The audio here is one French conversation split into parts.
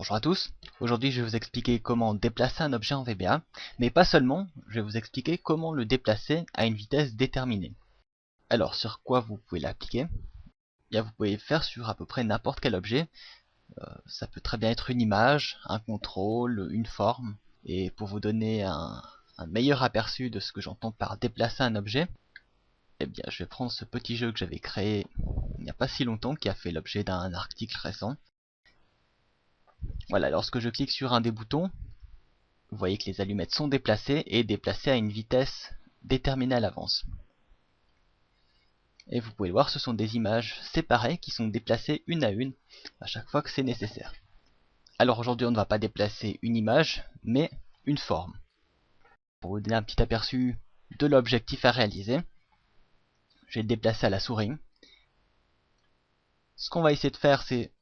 Bonjour à tous, aujourd'hui je vais vous expliquer comment déplacer un objet en VBA, mais pas seulement, je vais vous expliquer comment le déplacer à une vitesse déterminée. Alors sur quoi vous pouvez l'appliquer? Bien, vous pouvez faire sur à peu près n'importe quel objet, ça peut très bien être une image, un contrôle, une forme, et pour vous donner un meilleur aperçu de ce que j'entends par déplacer un objet, eh bien je vais prendre ce petit jeu que j'avais créé il n'y a pas si longtemps, qui a fait l'objet d'un article récent. Voilà, lorsque je clique sur un des boutons, vous voyez que les allumettes sont déplacées et déplacées à une vitesse déterminée à l'avance. Et vous pouvez le voir, ce sont des images séparées qui sont déplacées une à une à chaque fois que c'est nécessaire. Alors aujourd'hui on ne va pas déplacer une image, mais une forme. Pour vous donner un petit aperçu de l'objectif à réaliser, je vais le déplacer à la souris. Ce qu'on va essayer de faire, c'est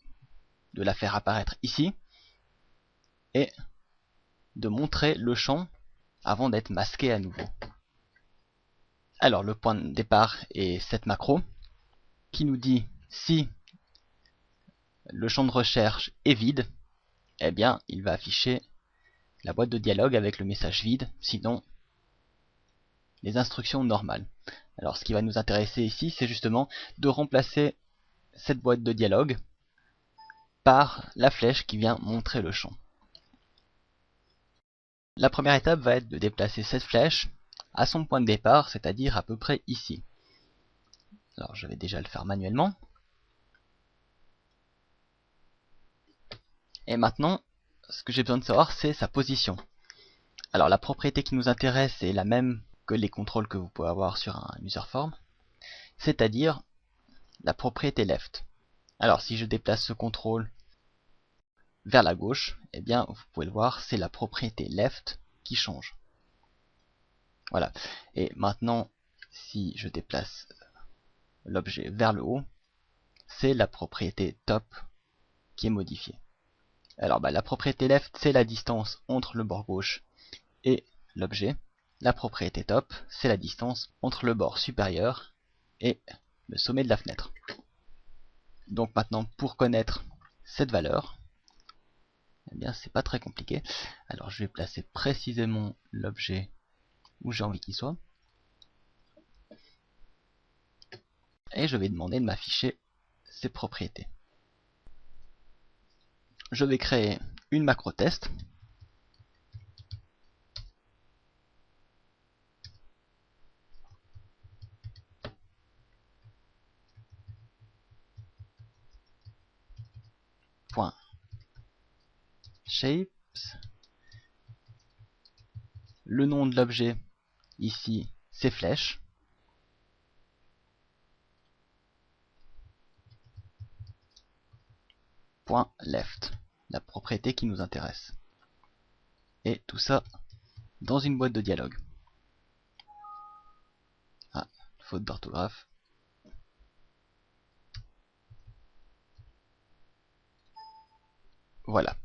de la faire apparaître ici et de montrer le champ avant d'être masqué à nouveau. Alors le point de départ est cette macro qui nous dit si le champ de recherche est vide, eh bien il va afficher la boîte de dialogue avec le message vide, sinon les instructions normales. Alors ce qui va nous intéresser ici, c'est justement de remplacer cette boîte de dialogue par la flèche qui vient montrer le champ. La première étape va être de déplacer cette flèche à son point de départ, c'est-à-dire à peu près ici. Alors je vais déjà le faire manuellement. Et maintenant, ce que j'ai besoin de savoir, c'est sa position. Alors la propriété qui nous intéresse est la même que les contrôles que vous pouvez avoir sur un user form, c'est-à-dire la propriété left. Alors si je déplace ce contrôle vers la gauche, eh bien vous pouvez le voir, c'est la propriété left qui change. Voilà. Et maintenant, si je déplace l'objet vers le haut, c'est la propriété top qui est modifiée. Alors la propriété left, c'est la distance entre le bord gauche et l'objet. La propriété top, c'est la distance entre le bord supérieur et le sommet de la fenêtre. Donc maintenant, pour connaître cette valeur, eh bien c'est pas très compliqué. Alors je vais placer précisément l'objet où j'ai envie qu'il soit. Et je vais demander de m'afficher ses propriétés. Je vais créer une macro test. Shapes. Le nom de l'objet, ici, c'est flèche. .left, la propriété qui nous intéresse. Et tout ça dans une boîte de dialogue. Ah, faute d'orthographe. Voilà,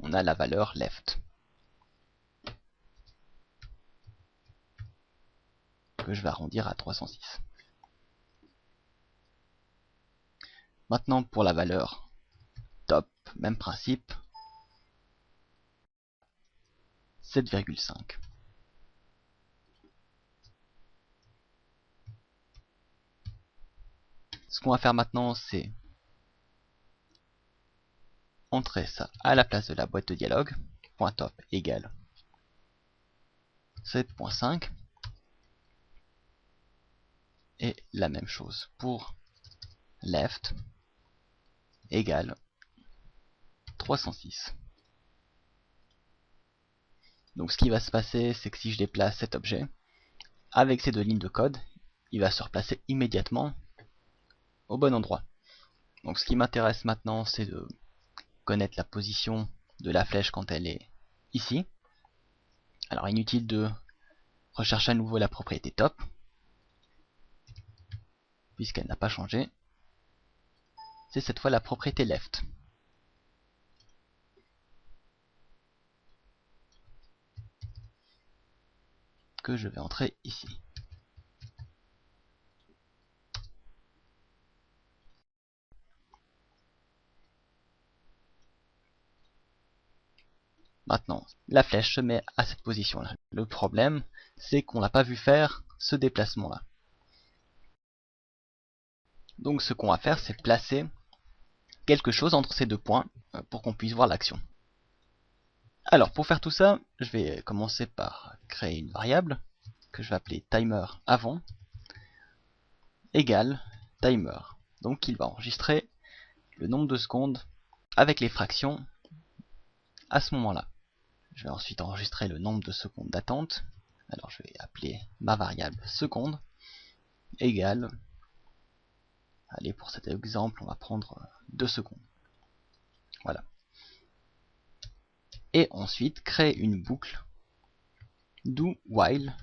on a la valeur left. Que je vais arrondir à 306. Maintenant pour la valeur top, même principe, 7,5. Ce qu'on va faire maintenant, c'est entrer ça à la place de la boîte de dialogue. .top égale 7.5. Et la même chose pour left égale 306. Donc ce qui va se passer, c'est que si je déplace cet objet, avec ces deux lignes de code, il va se replacer immédiatement au bon endroit. Donc ce qui m'intéresse maintenant, c'est de connaître la position de la flèche quand elle est ici. Alors inutile de rechercher à nouveau la propriété top, puisqu'elle n'a pas changé. C'est cette fois la propriété left. Que je vais entrer ici. Maintenant, la flèche se met à cette position-là. Le problème, c'est qu'on n'a pas vu faire ce déplacement-là. Donc ce qu'on va faire, c'est placer quelque chose entre ces deux points pour qu'on puisse voir l'action. Alors pour faire tout ça, je vais commencer par créer une variable que je vais appeler timer avant égale timer. Donc il va enregistrer le nombre de secondes avec les fractions à ce moment-là. Je vais ensuite enregistrer le nombre de secondes d'attente. Alors je vais appeler ma variable seconde égale, allez, pour cet exemple on va prendre 2 secondes. Voilà. Et ensuite créer une boucle do while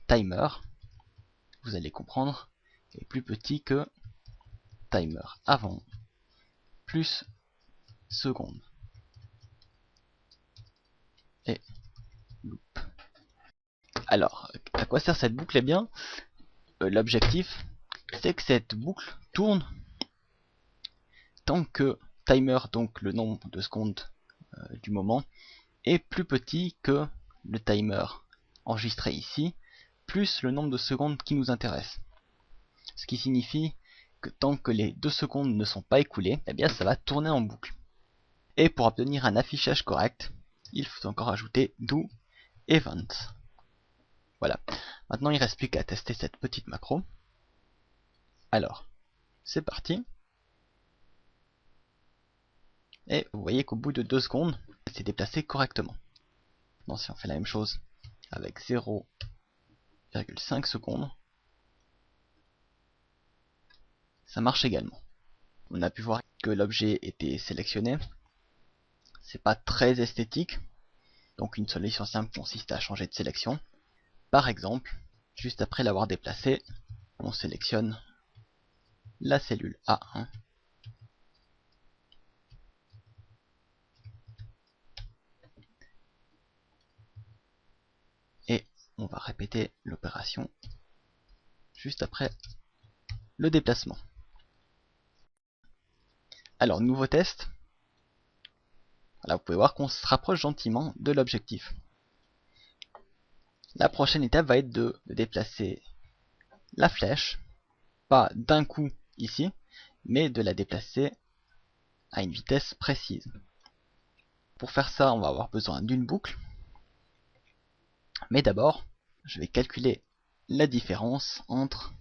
timer, vous allez comprendre, est plus petit que timer avant plus seconde. Et loop. Alors, à quoi sert cette boucle? Eh bien, l'objectif, c'est que cette boucle tourne tant que timer, donc le nombre de secondes du moment, est plus petit que le timer enregistré ici, plus le nombre de secondes qui nous intéresse. Ce qui signifie que tant que les 2 secondes ne sont pas écoulées, eh bien ça va tourner en boucle. Et pour obtenir un affichage correct, il faut encore ajouter do event. Voilà. Maintenant il ne reste plus qu'à tester cette petite macro. Alors, c'est parti. Et vous voyez qu'au bout de 2 secondes, elle s'est déplacée correctement. Maintenant si on fait la même chose avec 0,5 secondes, ça marche également. On a pu voir que l'objet était sélectionné. C'est pas très esthétique. Donc une solution simple consiste à changer de sélection. Par exemple, juste après l'avoir déplacé, on sélectionne la cellule A1. Et on va répéter l'opération juste après le déplacement. Alors, nouveau test. Voilà, vous pouvez voir qu'on se rapproche gentiment de l'objectif. La prochaine étape va être de déplacer la flèche, pas d'un coup ici, mais de la déplacer à une vitesse précise. Pour faire ça, on va avoir besoin d'une boucle. Mais d'abord, je vais calculer la différence entre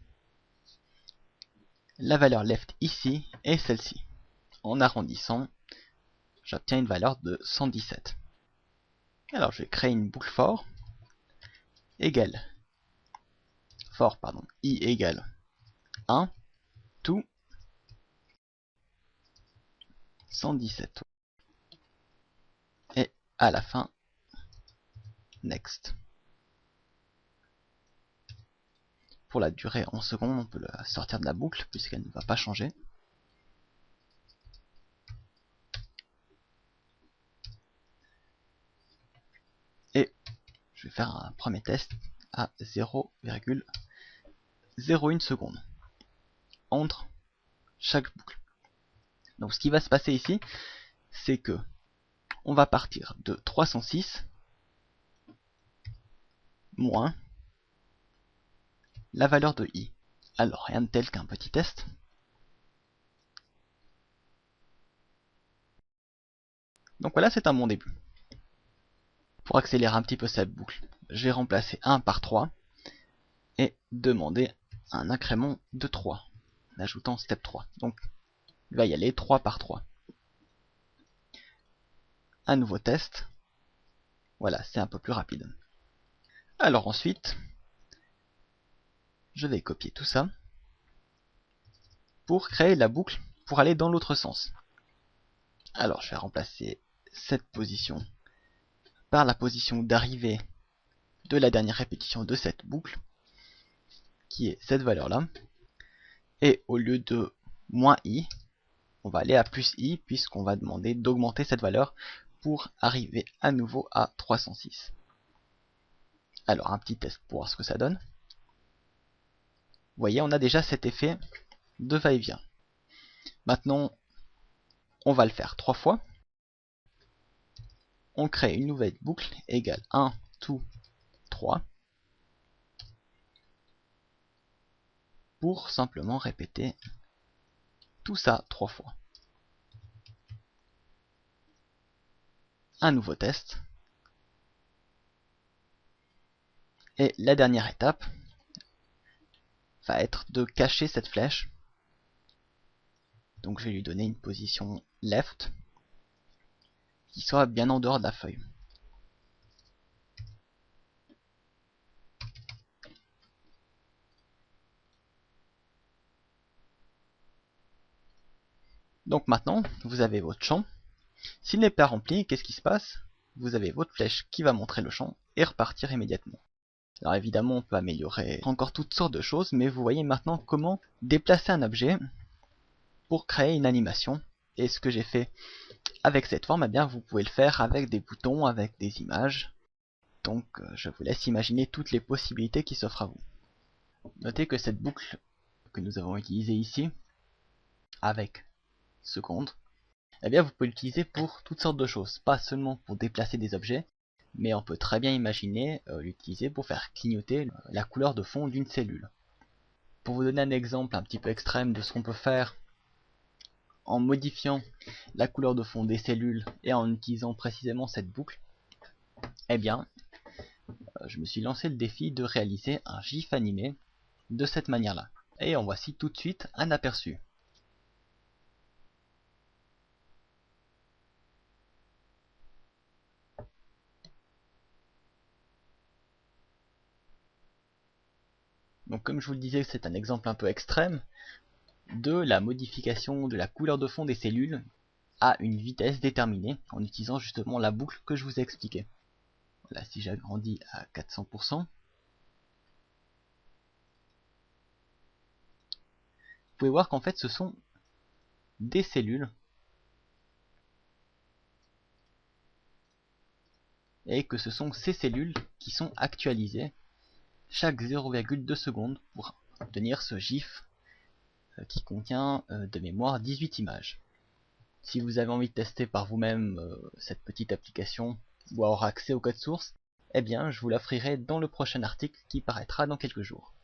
la valeur left ici et celle-ci. En arrondissant, j'obtiens une valeur de 117. Alors je vais créer une boucle for égale i égale 1 to 117 et à la fin next. Pour la durée en secondes, on peut la sortir de la boucle puisqu'elle ne va pas changer. Et je vais faire un premier test à 0,01 seconde entre chaque boucle. Donc ce qui va se passer ici, c'est que on va partir de 306 moins la valeur de i. Alors rien de tel qu'un petit test. Donc voilà, c'est un bon début. Pour accélérer un petit peu cette boucle, je vais remplacer 1 par 3 et demander un incrément de 3 en ajoutant step 3. Donc il va y aller 3 par 3. Un nouveau test. Voilà, c'est un peu plus rapide. Alors ensuite, je vais copier tout ça pour créer la boucle pour aller dans l'autre sens. Alors je vais remplacer cette position par la position d'arrivée de la dernière répétition de cette boucle, qui est cette valeur-là. Et au lieu de moins i, on va aller à plus i, puisqu'on va demander d'augmenter cette valeur pour arriver à nouveau à 306. Alors un petit test pour voir ce que ça donne. Vous voyez, on a déjà cet effet de va-et-vient. Maintenant, on va le faire 3 fois. on crée une nouvelle boucle égale 1, 2, 3 pour simplement répéter tout ça 3 fois. Un nouveau test. Et la dernière étape va être de cacher cette flèche. Donc je vais lui donner une position left qui soit bien en dehors de la feuille. Donc maintenant, vous avez votre champ. S'il n'est pas rempli, qu'est-ce qui se passe? Vous avez votre flèche qui va montrer le champ et repartir immédiatement. Alors évidemment, on peut améliorer encore toutes sortes de choses, mais vous voyez maintenant comment déplacer un objet pour créer une animation. Et ce que j'ai fait avec cette forme, eh bien, vous pouvez le faire avec des boutons, avec des images. Donc je vous laisse imaginer toutes les possibilités qui s'offrent à vous. Notez que cette boucle que nous avons utilisée ici, avec seconde, eh bien vous pouvez l'utiliser pour toutes sortes de choses, pas seulement pour déplacer des objets, mais on peut très bien imaginer l'utiliser pour faire clignoter la couleur de fond d'une cellule. Pour vous donner un exemple un petit peu extrême de ce qu'on peut faire en modifiant la couleur de fond des cellules et en utilisant précisément cette boucle, eh bien je me suis lancé le défi de réaliser un GIF animé de cette manière-là. Et en voici tout de suite un aperçu. Donc comme je vous le disais, c'est un exemple un peu extrême de la modification de la couleur de fond des cellules à une vitesse déterminée en utilisant justement la boucle que je vous ai expliquée. Là, si j'agrandis à 400%, vous pouvez voir qu'en fait ce sont des cellules et que ce sont ces cellules qui sont actualisées chaque 0,2 secondes pour obtenir ce GIF qui contient de mémoire 18 images. Si vous avez envie de tester par vous-même cette petite application ou avoir accès au code source, eh bien je vous l'offrirai dans le prochain article qui paraîtra dans quelques jours.